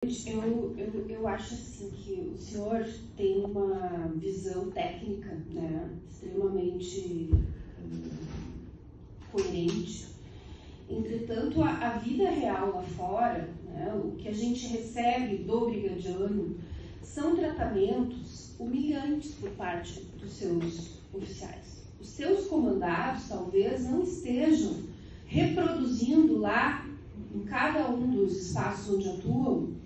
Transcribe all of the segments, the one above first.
Eu acho assim que o senhor tem uma visão técnica, né, extremamente coerente. Entretanto, a vida real lá fora, né, o que a gente recebe do brigadiano, são tratamentos humilhantes por parte dos seus oficiais. Os seus comandados talvez não estejam reproduzindo lá, em cada um dos espaços onde atuam,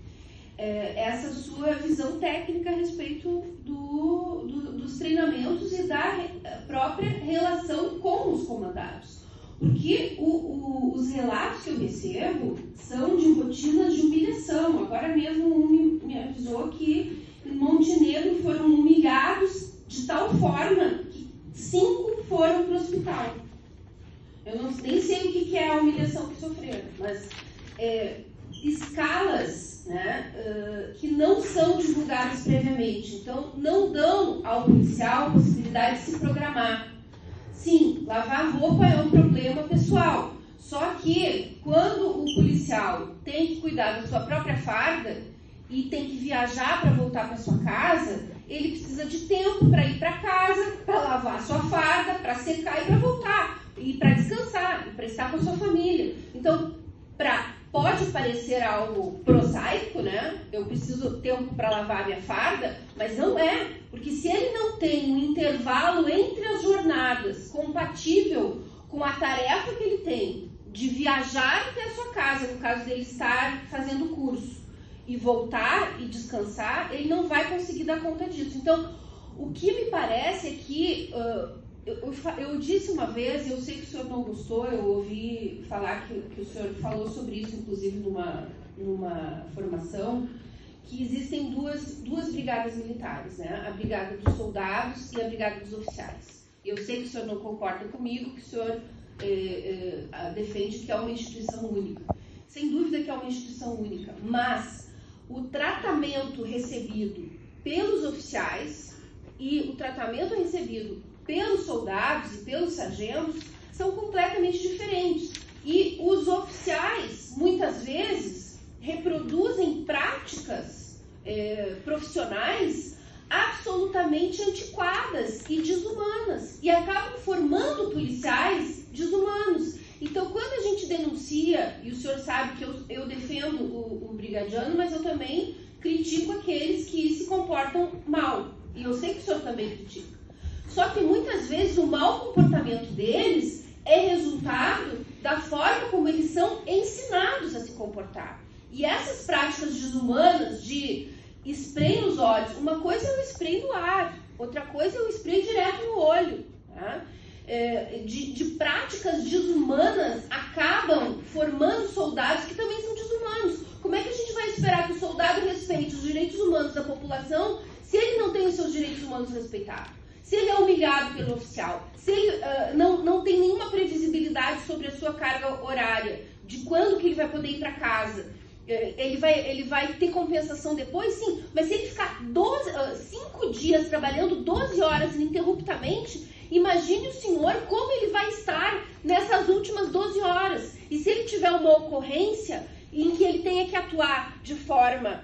essa sua visão técnica a respeito dos treinamentos e da própria relação com os comandados. Porque os relatos que eu recebo são de rotinas de humilhação. Agora mesmo um me avisou que em Montenegro foram humilhados de tal forma que 5 foram para o hospital. Eu nem sei o que é a humilhação que sofreram, mas escalas, né, que não são divulgadas previamente. Então, não dão ao policial a possibilidade de se programar. Sim, lavar roupa é um problema pessoal. Só que, quando o policial tem que cuidar da sua própria farda e tem que viajar para voltar para sua casa, ele precisa de tempo para ir para casa, para lavar a sua farda, para secar e para voltar, e para descansar, e para estar com a sua família. Então, pode parecer algo prosaico, né? Eu preciso tempo para lavar a minha farda, mas não é, porque se ele não tem um intervalo entre as jornadas compatível com a tarefa que ele tem de viajar até a sua casa, no caso dele estar fazendo curso, e voltar e descansar, ele não vai conseguir dar conta disso. Então, o que me parece é que eu disse uma vez, eu sei que o senhor não gostou, eu ouvi falar que o senhor falou sobre isso, inclusive numa formação, que existem duas brigadas militares, né? A brigada dos soldados e a brigada dos oficiais. Eu sei que o senhor não concorda comigo, que o senhor defende que é uma instituição única. Sem dúvida que é uma instituição única, mas o tratamento recebido pelos oficiais e o tratamento recebido pelos soldados e pelos sargentos são completamente diferentes. E os oficiais, muitas vezes, reproduzem práticas profissionais absolutamente antiquadas e desumanas e acabam formando policiais desumanos. Então, quando a gente denuncia, e o senhor sabe que eu defendo o brigadiano, mas eu também critico aqueles que se comportam mal. E eu sei que o senhor também critica. Só que muitas vezes o mau comportamento deles é resultado da forma como eles são ensinados a se comportar. E essas práticas desumanas de spray nos olhos, uma coisa é o spray no ar, outra coisa é o spray direto no olho, tá? De práticas desumanas acabam formando soldados que também são desumanos. Como é que a gente vai esperar que o soldado respeite os direitos humanos da população se ele não tem os seus direitos humanos respeitados? Se ele é humilhado pelo oficial, se ele não tem nenhuma previsibilidade sobre a sua carga horária, de quando que ele vai poder ir para casa, ele vai ter compensação depois? Sim, mas se ele ficar 5 dias trabalhando 12 horas ininterruptamente, imagine o senhor como ele vai estar nessas últimas 12 horas. E se ele tiver uma ocorrência em que ele tenha que atuar de forma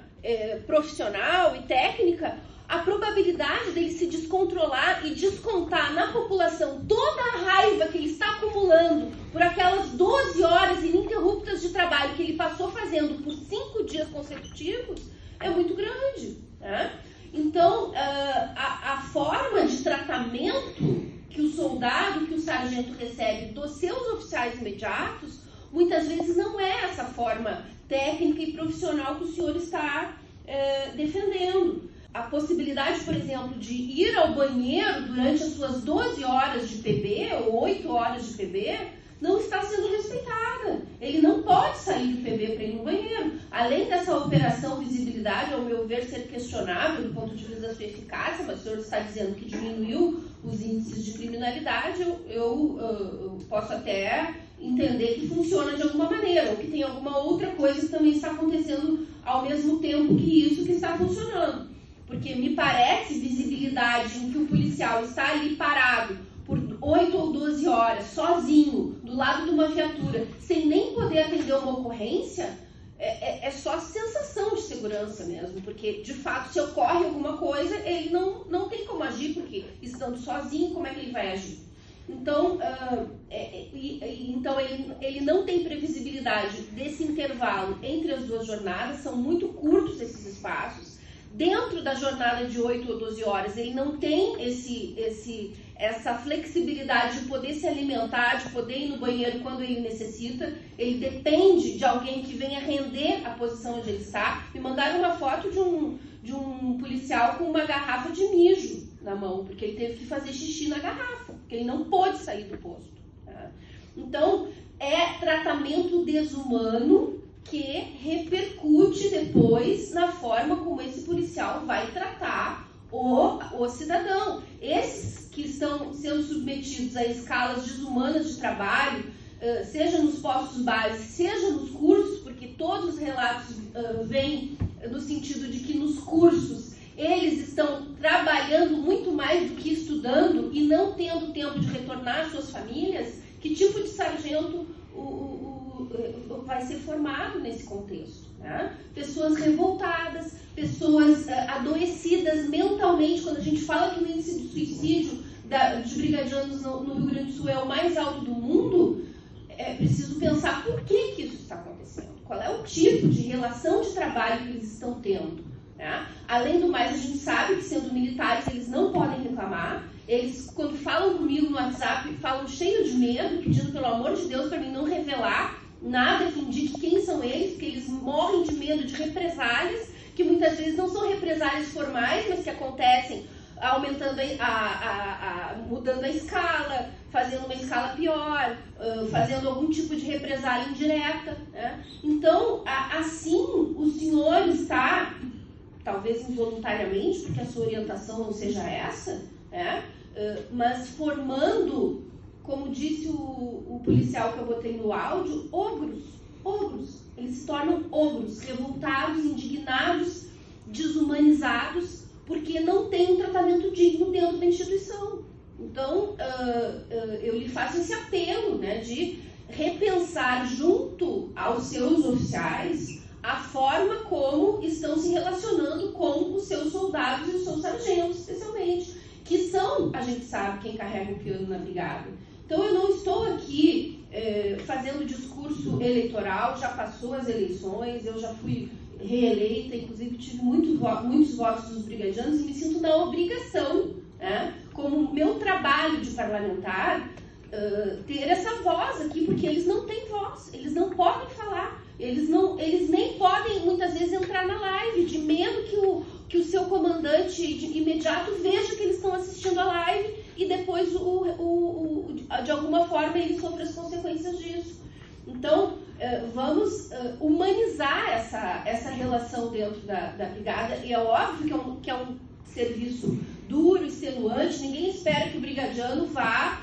profissional e técnica, a probabilidade dele se descontrolar e descontar na população toda a raiva que ele está acumulando por aquelas 12 horas ininterruptas de trabalho que ele passou fazendo por 5 dias consecutivos é muito grande, né? Então, a forma de tratamento que o soldado, que o sargento recebe dos seus oficiais imediatos, muitas vezes não é essa forma técnica e profissional que o senhor está defendendo. A possibilidade, por exemplo, de ir ao banheiro durante as suas 12 horas de PB ou 8 horas de PB não está sendo respeitada. Ele não pode sair do PB para ir no banheiro. Além dessa operação visibilidade, ao meu ver, ser questionável do ponto de vista da sua eficácia, mas o senhor está dizendo que diminuiu os índices de criminalidade, eu posso até entender que funciona de alguma maneira, ou que tem alguma outra coisa que também está acontecendo ao mesmo tempo que isso que está funcionando. Porque me parece visibilidade em que o policial está ali parado por 8 ou 12 horas, sozinho, do lado de uma viatura, sem nem poder atender uma ocorrência, é só sensação de segurança mesmo, porque, de fato, se ocorre alguma coisa, ele não tem como agir, porque estando sozinho, como é que ele vai agir? Então, ele não tem previsibilidade desse intervalo entre as duas jornadas, são muito curtos esses espaços. Dentro da jornada de 8 ou 12 horas, ele não tem essa flexibilidade de poder se alimentar, de poder ir no banheiro quando ele necessita. Ele depende de alguém que venha render a posição onde ele está. Me mandaram uma foto de um policial com uma garrafa de mijo na mão, porque ele teve que fazer xixi na garrafa, porque ele não pôde sair do posto. Tá? Então, é tratamento desumano que repercute depois na forma como esse policial vai tratar o cidadão. Esses que estão sendo submetidos a escalas desumanas de trabalho, seja nos postos básicos, seja nos cursos, porque todos os relatos vêm no sentido de que nos cursos eles estão trabalhando muito mais do que estudando e não tendo tempo de retornar às suas famílias. Que tipo de sargento vai ser formado nesse contexto? Né? Pessoas revoltadas, pessoas adoecidas mentalmente. Quando a gente fala que o índice de suicídio de brigadianos no Rio Grande do Sul é o mais alto do mundo, é preciso pensar por que isso está acontecendo. Qual é o tipo de relação de trabalho que eles estão tendo? Né? Além do mais, a gente sabe que, sendo militares, eles não podem reclamar. Eles, quando falam comigo no WhatsApp, falam cheio de medo, pedindo, pelo amor de Deus, para mim não revelar nada que indique quem são eles, porque eles morrem de medo de represálias, que muitas vezes não são represálias formais, mas que acontecem aumentando mudando a escala, fazendo uma escala pior, fazendo algum tipo de represália indireta. Né? Então, assim, o senhor está, talvez involuntariamente, porque a sua orientação não seja essa, né? Mas formando, como disse o policial que eu botei no áudio, ogros. Eles se tornam ogros, revoltados, indignados, desumanizados, porque não tem um tratamento digno dentro da instituição. Então, eu lhe faço esse apelo, né, de repensar junto aos seus oficiais a forma como estão se relacionando com os seus soldados e os seus sargentos, especialmente, que são, a gente sabe, quem carrega o piano na brigada. Então, eu não estou aqui fazendo discurso eleitoral, já passou as eleições, eu já fui reeleita, inclusive tive muitos votos dos brigadianos e me sinto na obrigação, né, como meu trabalho de parlamentar, ter essa voz aqui, porque eles não têm voz, eles não podem falar, eles nem podem muitas vezes entrar na live, de medo que o seu comandante imediato veja que eles estão assistindo a live e depois de alguma forma ele sofre as consequências disso. Então, vamos humanizar essa relação dentro da brigada, e é óbvio que é um serviço duro, extenuante. Ninguém espera que o brigadiano vá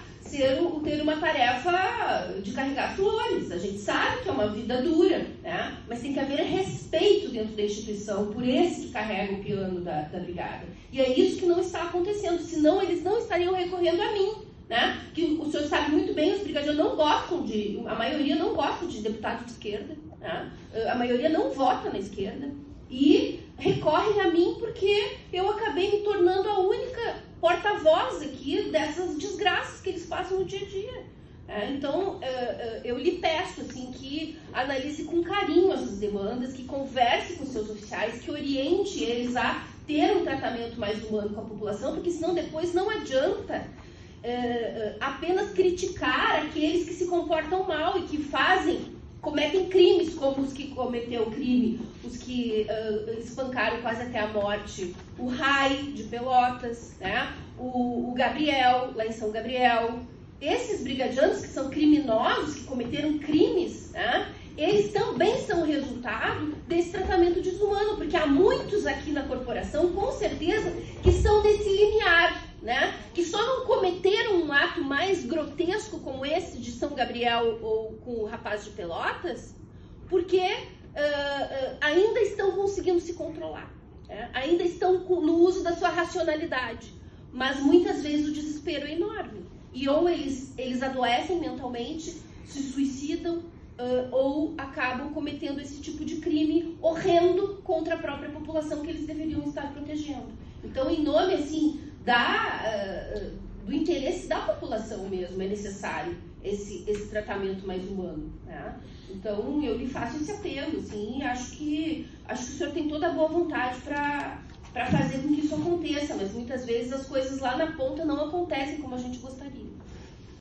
ter uma tarefa de carregar flores. A gente sabe que é uma vida dura, né? Mas tem que haver respeito dentro da instituição por esse que carrega o piano da brigada. E é isso que não está acontecendo, senão eles não estariam recorrendo a mim. Né? Que o senhor sabe muito bem, os brigadianos não gostam a maioria não gosta de deputado de esquerda, né? A maioria não vota na esquerda e recorrem a mim porque eu acabei me tornando a única porta-voz aqui dessas desgraças que eles passam no dia a dia. Então, eu lhe peço assim, que analise com carinho essas demandas, que converse com seus oficiais, que oriente eles a ter um tratamento mais humano com a população, porque senão depois não adianta apenas criticar aqueles que se comportam mal e que cometem crimes, como os que cometeu o crime, os que espancaram quase até a morte o Rai de Pelotas, né? o Gabriel, lá em São Gabriel. Esses brigadianos que são criminosos, que cometeram crimes, né? Eles também são resultado desse tratamento desumano, porque há muitos aqui na corporação, com certeza, que são desse limiar, né? Que só não cometeram um ato mais grotesco como esse de São Gabriel ou com o rapaz de Pelotas, porque ainda estão conseguindo se controlar, né? Ainda estão no uso da sua racionalidade, mas muitas vezes o desespero é enorme, e ou eles adoecem mentalmente, se suicidam, ou acabam cometendo esse tipo de crime horrendo contra a própria população que eles deveriam estar protegendo. Então, em nome, assim, do interesse da população mesmo, é necessário esse tratamento mais humano, né? Então, eu lhe faço esse apelo, assim, e acho que o senhor tem toda a boa vontade para fazer com que isso aconteça, mas muitas vezes as coisas lá na ponta não acontecem como a gente gostaria.